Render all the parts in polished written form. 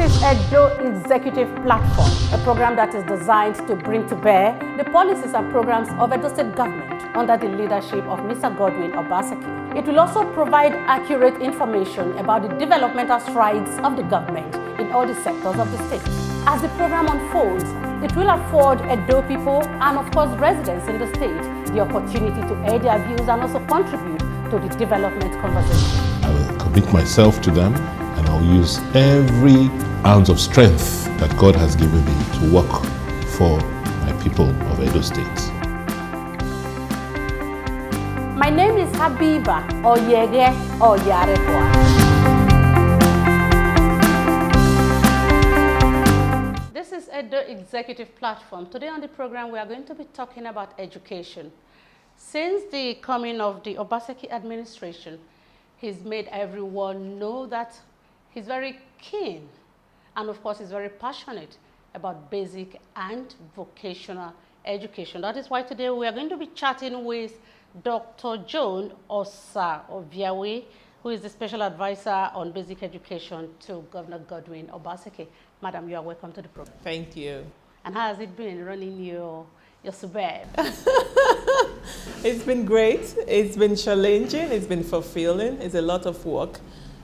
is Edo Executive Platform, a program that is designed to bring to bear the policies and programs of Edo State government under the leadership of Mr. Godwin Obaseki. It will also provide accurate information about the developmental strides of the government in all the sectors of the state. As the program unfolds, it will afford Edo people and of course residents in the state the opportunity to air their views and also contribute to the development conversation. I will commit myself to them, and I'll use every ounce of strength that God has given me to work for my people of Edo State. My name is Habiba Oyege Oyarekwa. This is Edo Executive Platform. Today on the program we are going to be talking about education. Since the coming of the Obaseki administration, he's made everyone know that he's very keen and of course he's very passionate about basic and vocational education. That is why today we are going to be chatting with Dr. Joan Oviawe, who is the special advisor on basic education to Governor Godwin Obaseki. Madam, you are welcome to the program. Thank you. And how has it been running your suburb? It's been great. It's been challenging. It's been fulfilling. It's a lot of work.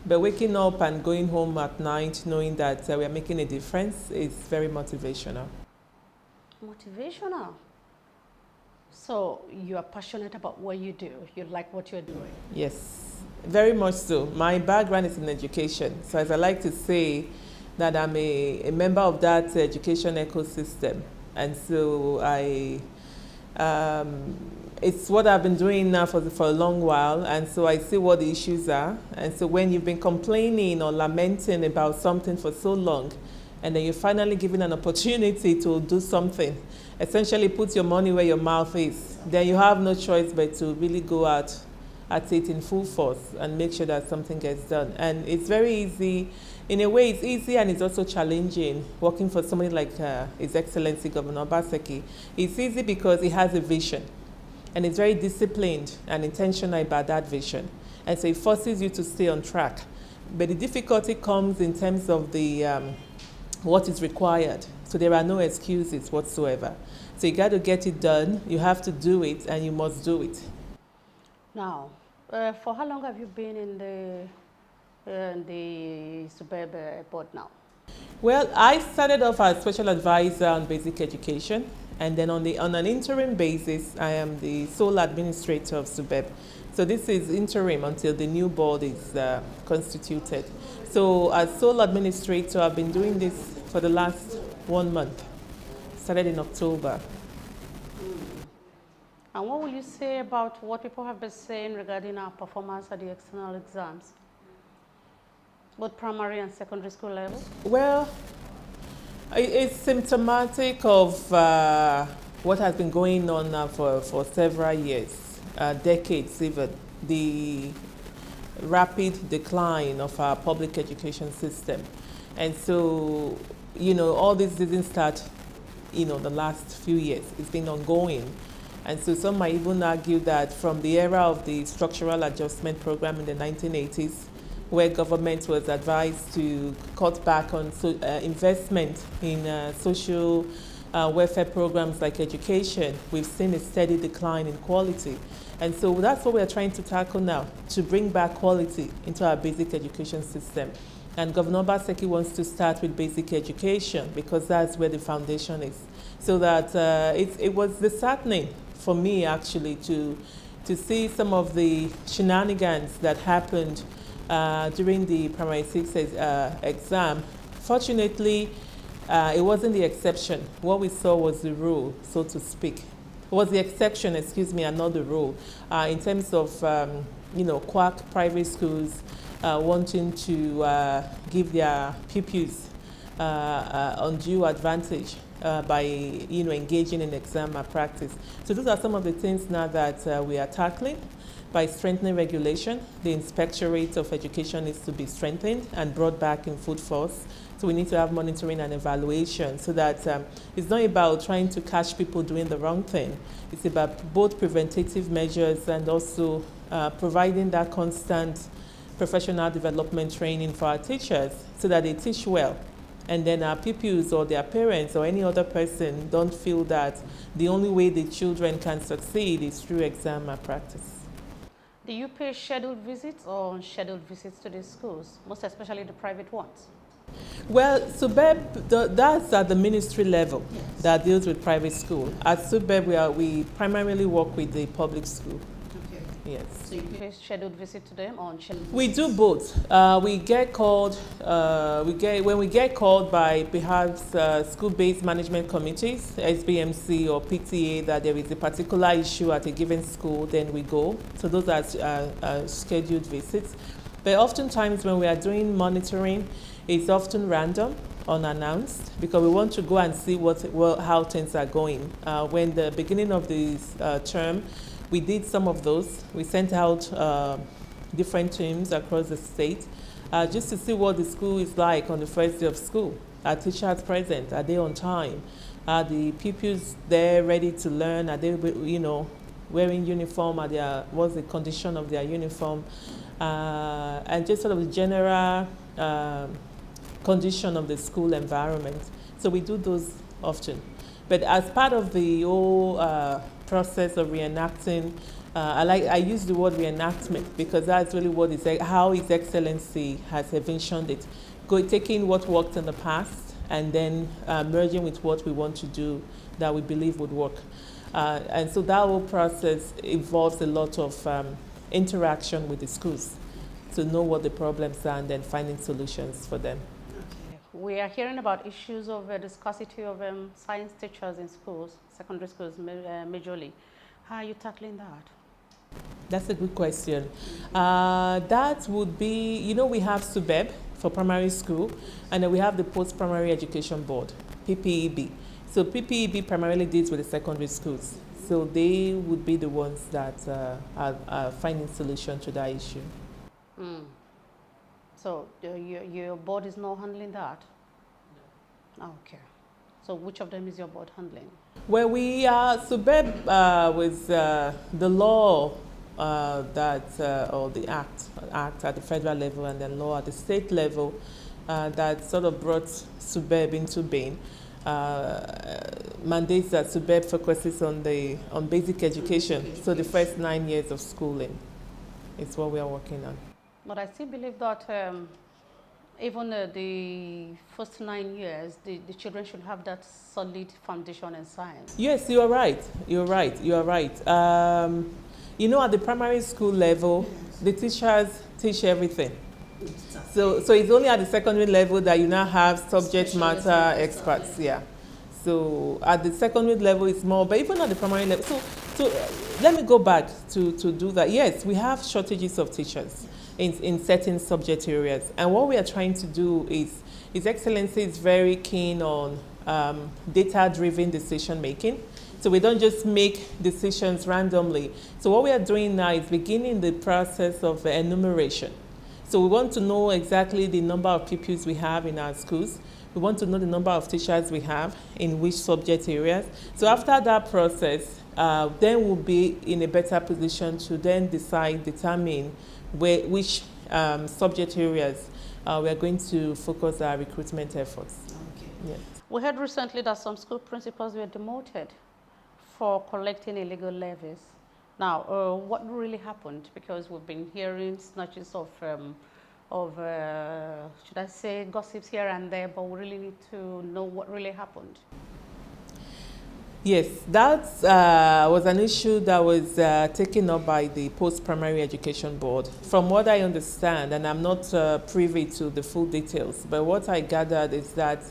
But waking up and going home at night knowing that we are making a difference is very motivational. Motivational? So you are passionate about what you do. You like what you're doing? Yes, very much so. My background is in education. So as I like to say that I'm a member of that education ecosystem. And so it's what I've been doing now for a long while, and so I see what the issues are. And so when you've been complaining or lamenting about something for so long, and then you're finally given an opportunity to do something, essentially put your money where your mouth is, then you have no choice but to really go out at it in full force and make sure that something gets done. And it's very easy. In a way, it's easy and it's also challenging working for somebody like His Excellency Governor Obaseki. It's easy because he has a vision, and it's very disciplined and intentional about that vision. And so it forces you to stay on track. But the difficulty comes in terms of the what is required. So there are no excuses whatsoever. So you got to get it done, you have to do it, and you must do it. Now, for how long have you been in the suburb board now? Well, I started off as special advisor on basic education, and then on an interim basis, I am the sole administrator of SUBEB. So this is interim until the new board is constituted. So as sole administrator, I've been doing this for the last 1 month. Started in October. And what will you say about what people have been saying regarding our performance at the external exams, both primary and secondary school level? Well, it's symptomatic of what has been going on now for several years, decades even, the rapid decline of our public education system. And so, all this didn't start, the last few years. It's been ongoing. And so some might even argue that from the era of the structural adjustment program in the 1980s, where government was advised to cut back on investment in social welfare programs like education, we've seen a steady decline in quality. And so that's what we're trying to tackle now, to bring back quality into our basic education system. And Governor Obaseki wants to start with basic education because that's where the foundation is. So that it was disheartening for me actually to see some of the shenanigans that happened during the primary 6 exam. Fortunately, it wasn't the exception. What we saw was the rule, so to speak. It was the exception, and not the rule. In terms of, quack private schools wanting to give their pupils undue advantage by engaging in exam malpractice. So those are some of the things now that we are tackling. By strengthening regulation, the inspectorate of education needs to be strengthened and brought back in full force. So we need to have monitoring and evaluation so that it's not about trying to catch people doing the wrong thing. It's about both preventative measures and also providing that constant professional development training for our teachers so that they teach well And then our pupils or their parents or any other person don't feel that the only way the children can succeed is through exam malpractice. Do you pay scheduled visits or unscheduled visits to these schools, most especially the private ones? Well, SUBEB, that's at the ministry level that deals with private school. At SUBEB, we primarily work with the public school. Okay. Yes. So you pay scheduled visit to them or unscheduled? We do both. We get called. When we get called by perhaps school-based management committees, SBMC or PTA, that there is a particular issue at a given school, then we go. So those are scheduled visits. But oftentimes when we are doing monitoring, it's often random, unannounced, because we want to go and see how things are going. When the beginning of this term, we did some of those. We sent out different teams across the state just to see what the school is like on the first day of school. Are teachers present? Are they on time? Are the pupils there ready to learn? Are they, wearing uniform? What's the condition of their uniform? And just sort of the general condition of the school environment. So we do those often. But as part of the whole process of reenacting, I use the word reenactment because that's really how His Excellency has envisioned it. Taking what worked in the past and then merging with what we want to do that we believe would work. And so that whole process involves a lot of interaction with the schools to know what the problems are and then finding solutions for them. We are hearing about issues of the scarcity of science teachers in schools, secondary schools majorly. How are you tackling that? That's a good question. That would be, we have SUBEB for primary school, and then we have the Post-Primary Education Board, PPEB. So PPEB primarily deals with the secondary schools. So they would be the ones that are finding solution to that issue. Mm. So your board is not handling that? No. Okay. So which of them is your board handling? Well, we are, SUBEB was the law or the act at the federal level and then law at the state level that sort of brought SUBEB into being. Mandates that SUBEB focuses on basic education, so the first 9 years of schooling is what we are working on. But I still believe that even the first 9 years, the children should have that solid foundation in science. Yes, you are right. You are right. At the primary school level, the teachers teach everything. So it's only at the secondary level that you now have subject matter experts. Yeah. So at the secondary level, it's more, but even at the primary level. So let me go back to do that. Yes, we have shortages of teachers in certain subject areas. And what we are trying to do is, His Excellency is very keen on data-driven decision-making. So we don't just make decisions randomly. So what we are doing now is beginning the process of enumeration. So we want to know exactly the number of pupils we have in our schools. We want to know the number of teachers we have in which subject areas. So after that process, then we'll be in a better position to then determine which subject areas we are going to focus our recruitment efforts. Okay. Yes. We heard recently that some school principals were demoted for collecting illegal levies. Now, what really happened? Because we've been hearing snatches of should I say, gossips here and there, but we really need to know what really happened. Yes, that was an issue that was taken up by the Post-Primary Education Board. From what I understand, and I'm not privy to the full details, but what I gathered is that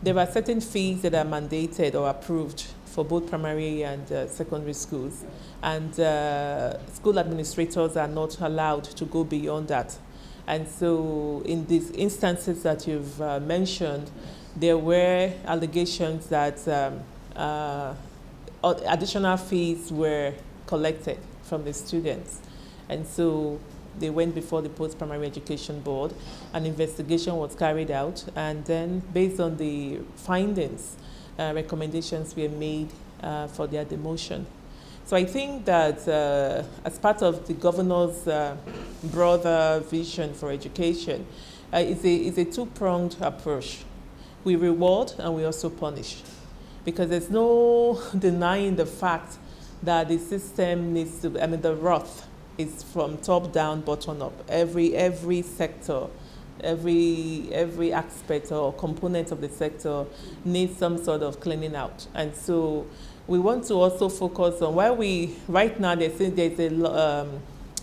there are certain fees that are mandated or approved for both primary and secondary schools, and school administrators are not allowed to go beyond that. And so in these instances that you've mentioned, there were allegations that additional fees were collected from the students. And so they went before the Post-Primary Education Board. An investigation was carried out, and then based on the findings, recommendations were made for their demotion. So I think that as part of the governor's broader vision for education, it's a two-pronged approach. We reward and we also punish, because there's no denying the fact that the system needs to, the wrath is from top down, bottom up. Every sector, every aspect or component of the sector needs some sort of cleaning out. And so we want to also focus on right now there's a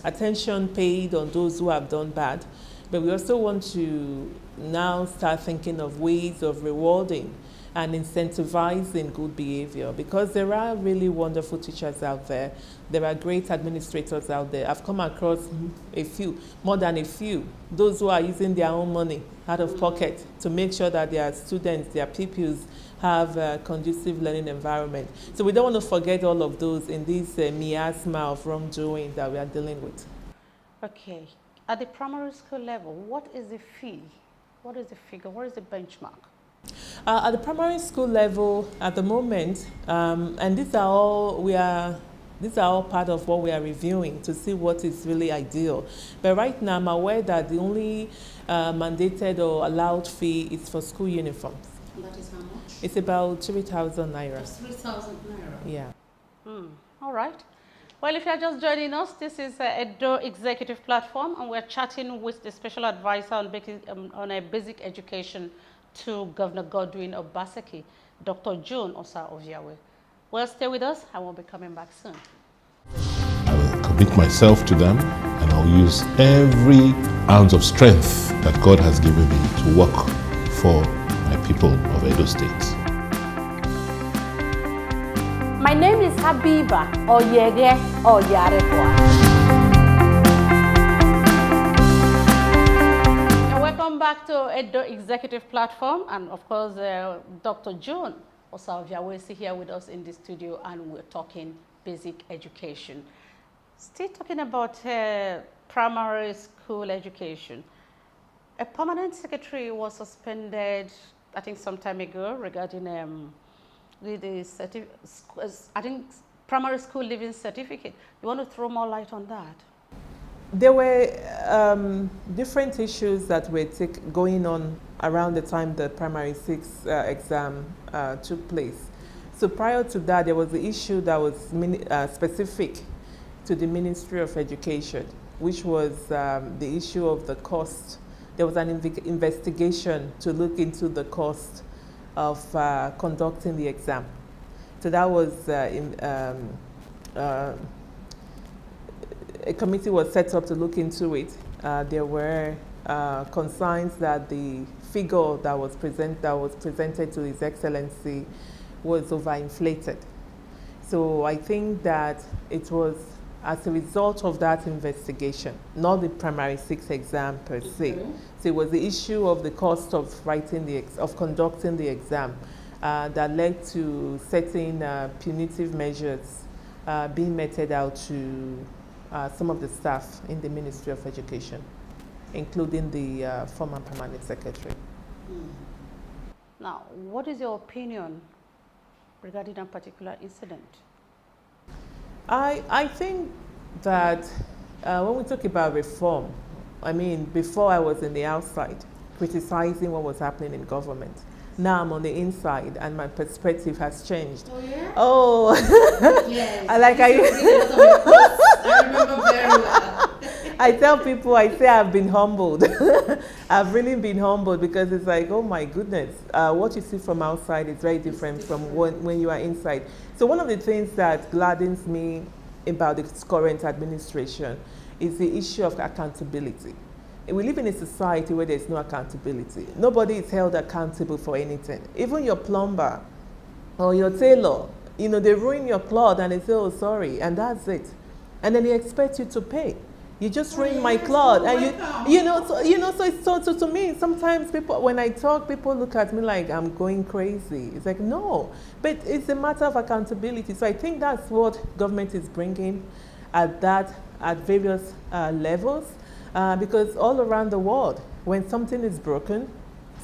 attention paid on those who have done bad, but we also want to now start thinking of ways of rewarding and incentivizing good behavior, because there are really wonderful teachers out there. There are great administrators out there. I've come across more than a few, those who are using their own money out of pocket to make sure that their students, their pupils, have a conducive learning environment. So we don't want to forget all of those in this miasma of wrongdoing that we are dealing with. Okay. At the primary school level, what is the fee? What is the figure? What is the benchmark? At the primary school level, at the moment, and these are all part of what we are reviewing to see what is really ideal. But right now, I'm aware that the only mandated or allowed fee is for school uniforms. And that is how much? It's about 3,000 naira. Just 3,000 naira? Yeah. All right. Well, if you're just joining us, this is Edo Executive Platform, and we're chatting with the Special Advisor on a basic education to Governor Godwin Obaseki, Dr. Joan Oviawe. Well, stay with us. I will be coming back soon. I will commit myself to them, and I'll use every ounce of strength that God has given me to work for my people of Edo State. My name is Habiba Oyege Oyarekwa. Welcome back to Edo Executive Platform, and of course, Dr. Joan Oviawe is here with us in the studio, and we're talking basic education. Still talking about primary school education. A permanent secretary was suspended, I think, some time ago regarding I think primary school living certificate. You want to throw more light on that? There were different issues that were going on around the time the primary 6 exam took place. So prior to that, there was the issue that was specific to the Ministry of Education, which was the issue of the cost. There was an investigation to look into the cost of conducting the exam. So that was a committee was set up to look into it. There were concerns that the figure that was presented to His Excellency was overinflated. So I think that it was as a result of that investigation, not the primary 6 exam per se. So it was the issue of the cost of conducting the exam that led to certain punitive measures being meted out to some of the staff in the Ministry of Education, including the former permanent secretary. Now, what is your opinion regarding that particular incident? I think that when we talk about reform, before I was in the outside criticizing what was happening in government. Now I'm on the inside and my perspective has changed. Oh, yeah? Oh, yes. I remember very well. I tell people, I say I've been humbled. I've really been humbled, because it's like, oh my goodness, what you see from outside is very different from when you are inside. So one of the things that gladdens me about the current administration is the issue of accountability. We live in a society where there's no accountability. Nobody is held accountable for anything. Even your plumber or your tailor, they ruin your cloth and they say, oh, sorry, and that's it. And then they expect you to pay. You just ruined my cloth, and so to me, sometimes people, when I talk, people look at me like I'm going crazy. It's like, no, but it's a matter of accountability. So I think that's what government is bringing at various levels, because all around the world, when something is broken,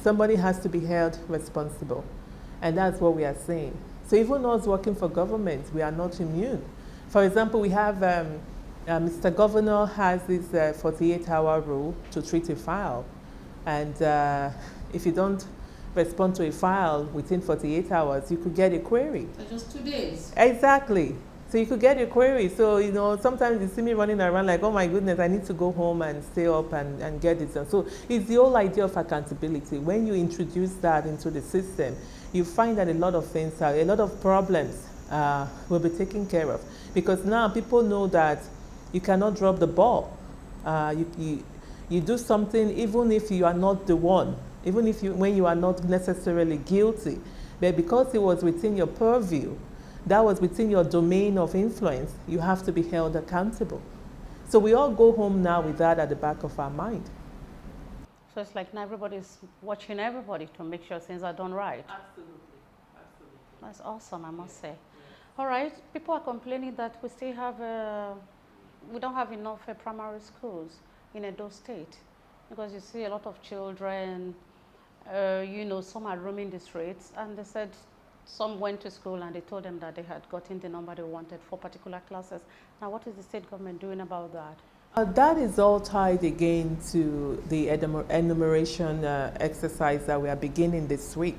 somebody has to be held responsible, and that's what we are saying. So even us working for government, we are not immune. For example, we have Mr. Governor has this 48-hour rule to treat a file. And if you don't respond to a file within 48 hours, you could get a query. So just 2 days. Exactly. So you could get a query. So, you know, sometimes you see me running around like, oh my goodness, I need to go home and stay up and get it done. So it's the whole idea of accountability. When you introduce that into the system, you find that a lot of things, a lot of problems will be taken care of. Because now people know that you cannot drop the ball. You do something even if you are not the one, even if when you are not necessarily guilty, but because it was within your purview, that was within your domain of influence, you have to be held accountable. So we all go home now with that at the back of our mind. So it's like now everybody's watching everybody to make sure things are done right. Absolutely, absolutely. That's awesome, I must say. All right, people are complaining that we still have, we don't have enough primary schools in Edo State, because you see a lot of children, you know, some are roaming the streets, and they said some went to school and they told them that they had gotten the number they wanted for particular classes. Now, what is the state government doing about that? That is all tied again to the enumeration exercise that we are beginning this week.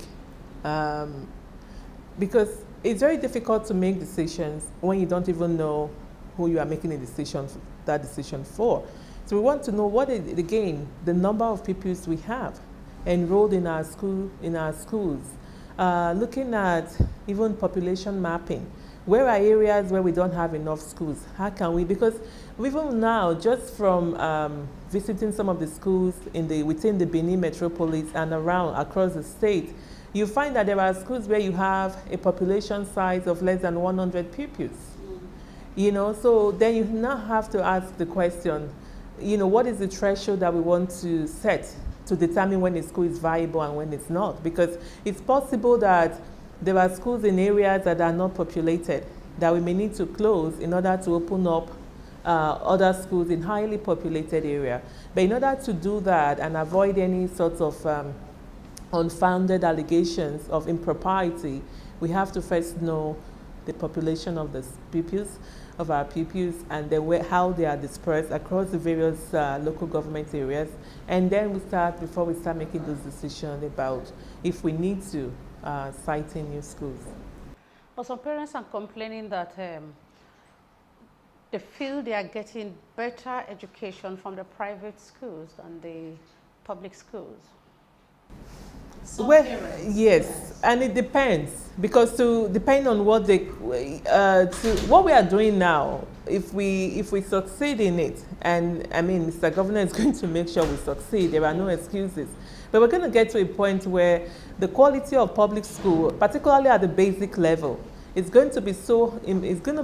Because it's very difficult to make decisions when you don't even know who you are making that decision for. So we want to know what is, again, the number of pupils we have enrolled in our schools. Looking at even population mapping. Where are areas where we don't have enough schools? How can we, because even now, just from visiting some of the schools within the Benin metropolis and across the state, you find that there are schools where you have a population size of less than 100 pupils. You know, so then you now have to ask the question, you know, what is the threshold that we want to set to determine when a school is viable and when it's not? Because it's possible that there are schools in areas that are not populated that we may need to close in order to open up other schools in highly populated area. But in order to do that and avoid any sorts of unfounded allegations of impropriety, we have to first know the population of the pupils, of our pupils, and then how they are dispersed across the various local government areas. And then before we start making those decisions about if we need to cite in new schools. Well, some parents are complaining that they feel they are getting better education from the private schools than the public schools. Well, yes, and it depends, because depending on what what we are doing now, if we succeed in it, and I mean, Mr. Governor is going to make sure we succeed. There are no excuses, but we're going to get to a point where the quality of public school, particularly at the basic level, is going to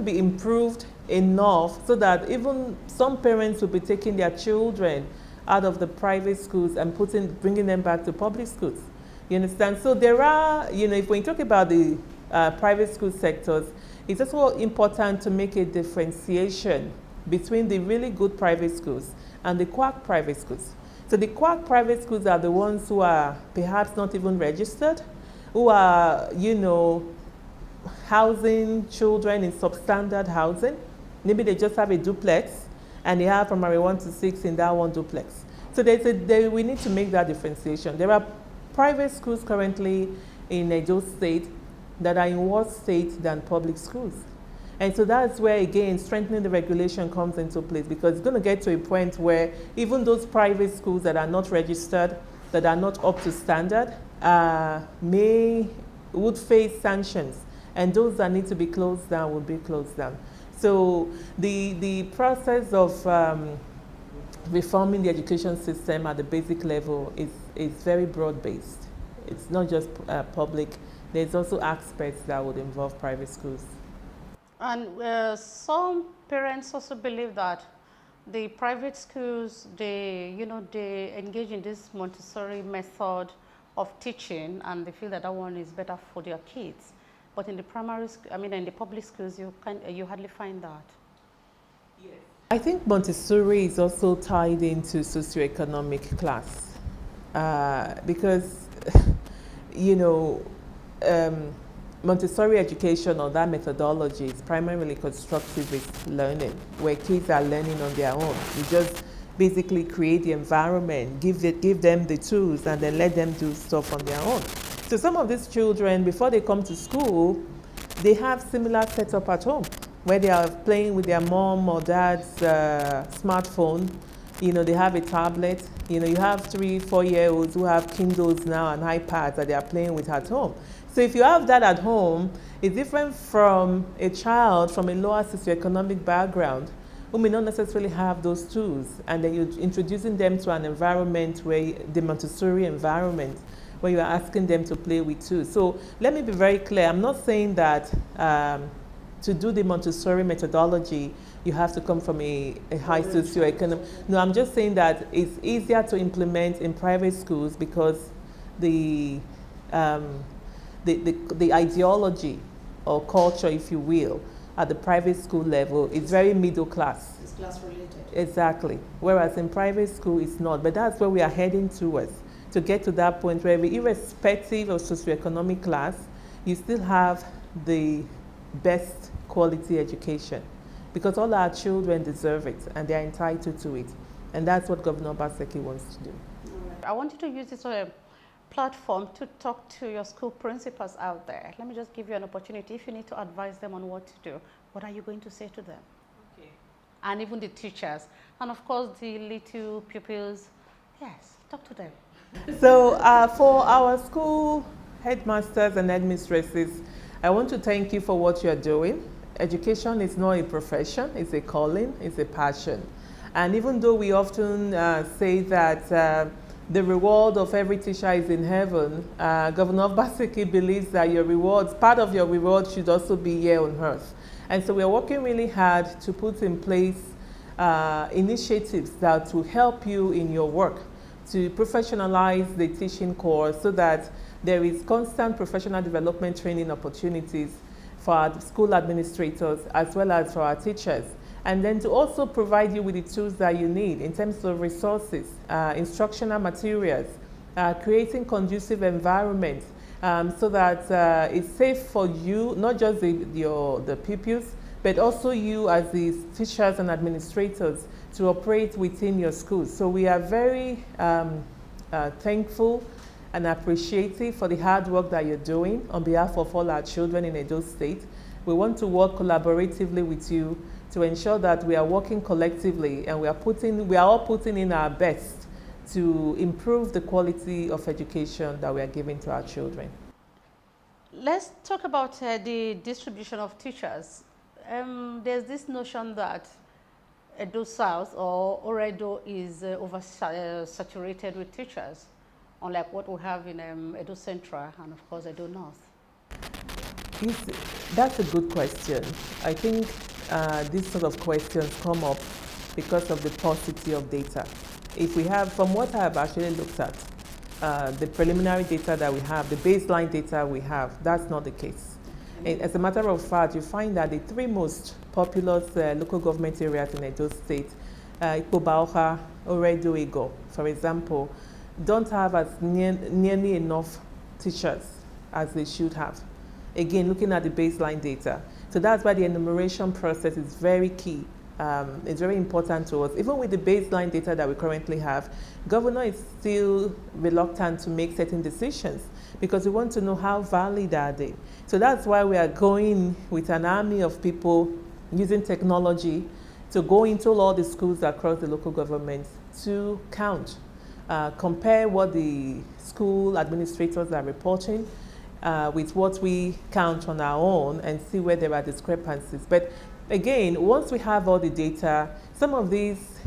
be improved enough so that even some parents will be taking their children out of the private schools and bringing them back to public schools. You understand? So there are, you know, if we talk about the private school sectors, it's also important to make a differentiation between the really good private schools and the quack private schools. So the quack private schools are the ones who are perhaps not even registered, who are, you know, housing children in substandard housing. Maybe they just have a duplex and they have primary 1 to 6 in that one duplex. So we need to make that differentiation. There are private schools currently in Edo State that are in worse state than public schools. And so that's where, again, strengthening the regulation comes into place, because it's going to get to a point where even those private schools that are not registered, that are not up to standard, would face sanctions, and those that need to be closed down will be closed down. So the process of reforming the education system at the basic level is very broad-based. It's not just public. There's also aspects that would involve private schools. And some parents also believe that the private schools, they engage in this Montessori method of teaching, and they feel that that one is better for their kids. But in the in the public schools, you hardly find that. Yes. I think Montessori is also tied into socioeconomic class, because, you know, Montessori education or that methodology is primarily constructivist learning, where kids are learning on their own. You just basically create the environment, give them the tools, and then let them do stuff on their own. So some of these children, before they come to school, they have similar setup at home, where they are playing with their mom or dad's smartphone. You know, they have a tablet. You know, you have 3-4-year-olds who have Kindles now and iPads that they are playing with at home. So if you have that at home, it's different from a child from a lower socioeconomic background who may not necessarily have those tools. And then you're introducing them to an environment where, the Montessori environment, where you're asking them to play with tools. So let me be very clear. I'm not saying that to do the Montessori methodology, you have to come from a high socioeconomic. No, I'm just saying that it's easier to implement in private schools because the ideology or culture, if you will, at the private school level is very middle class. It's class related. Exactly. Whereas in private school, it's not. But that's where we are heading towards, to get to that point where, irrespective of socioeconomic class, you still have the best quality education, because all our children deserve it and they're entitled to it. And that's what Governor Obaseki wants to do. I want you to use this platform to talk to your school principals out there. Let me just give you an opportunity. If you need to advise them on what to do, what are you going to say to them? Okay. And even the teachers, and of course the little pupils. Yes, talk to them. So for our school headmasters and headmistresses, I want to thank you for what you're doing. Education is not a profession, it's a calling, it's a passion. And even though we often say that the reward of every teacher is in heaven, Governor Obaseki believes that your rewards, part of your reward should also be here on earth. And so we are working really hard to put in place initiatives that will help you in your work, to professionalize the teaching course so that there is constant professional development training opportunities for our school administrators as well as for our teachers. And then to also provide you with the tools that you need in terms of resources, instructional materials, creating conducive environments so that it's safe for you, not just the pupils, but also you as the teachers and administrators to operate within your schools. So we are very thankful and appreciative for the hard work that you're doing on behalf of all our children in Edo State. We want to work collaboratively with you to ensure that we are working collectively and we are all putting in our best to improve the quality of education that we are giving to our children. Let's talk about the distribution of teachers. There's this notion that Edo South or Oredo is oversaturated with teachers, unlike what we have in Edo Central and of course Edo North. That's a good question. I think these sort of questions come up because of the paucity of data. If we have, from what I have actually looked at, the preliminary data that we have, the baseline data we have, that's not the case. As a matter of fact, you find that the three most populous local government areas in Edo State, Ikpobaoha, Oredo, Ego, for example, don't have as nearly enough teachers as they should have. Again, looking at the baseline data. So that's why the enumeration process is very key. It's very important to us. Even with the baseline data that we currently have, Governor is still reluctant to make certain decisions because we want to know how valid are they. So that's why we are going with an army of people using technology to go into all the schools across the local government to count, compare what the school administrators are reporting with what we count on our own and see where there are discrepancies. But again, once we have all the data, some of these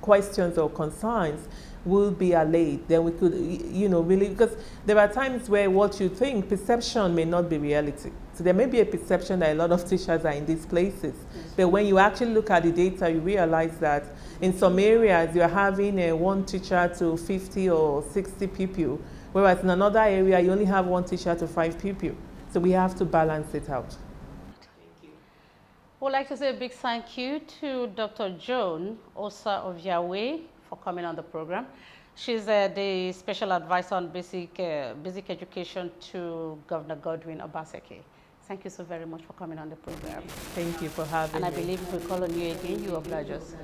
questions or concerns will be allayed. Then we could, really, because there are times where what you think, perception may not be reality. So there may be a perception that a lot of teachers are in these places. But when you actually look at the data, you realize that in some areas you're having one teacher to 50 or 60 people, whereas in another area you only have one teacher to 5 people. So we have to balance it out. I would like to say a big thank you to Dr. Joan Oviawe for coming on the program. She's the special advisor on basic education to Governor Godwin Obaseki. Thank you so very much for coming on the program. Thank you for having me. And I believe if we call on you again, you oblige us.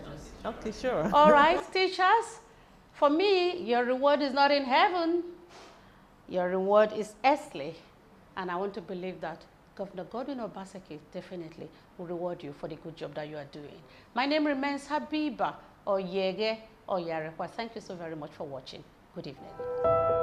Okay, sure. All right, teachers. For me, your reward is not in heaven. Your reward is earthly. And I want to believe that Governor Godwin Obaseki definitely will reward you for the good job that you are doing. My name remains Habiba Oyege Oyarekwa. Thank you so very much for watching. Good evening.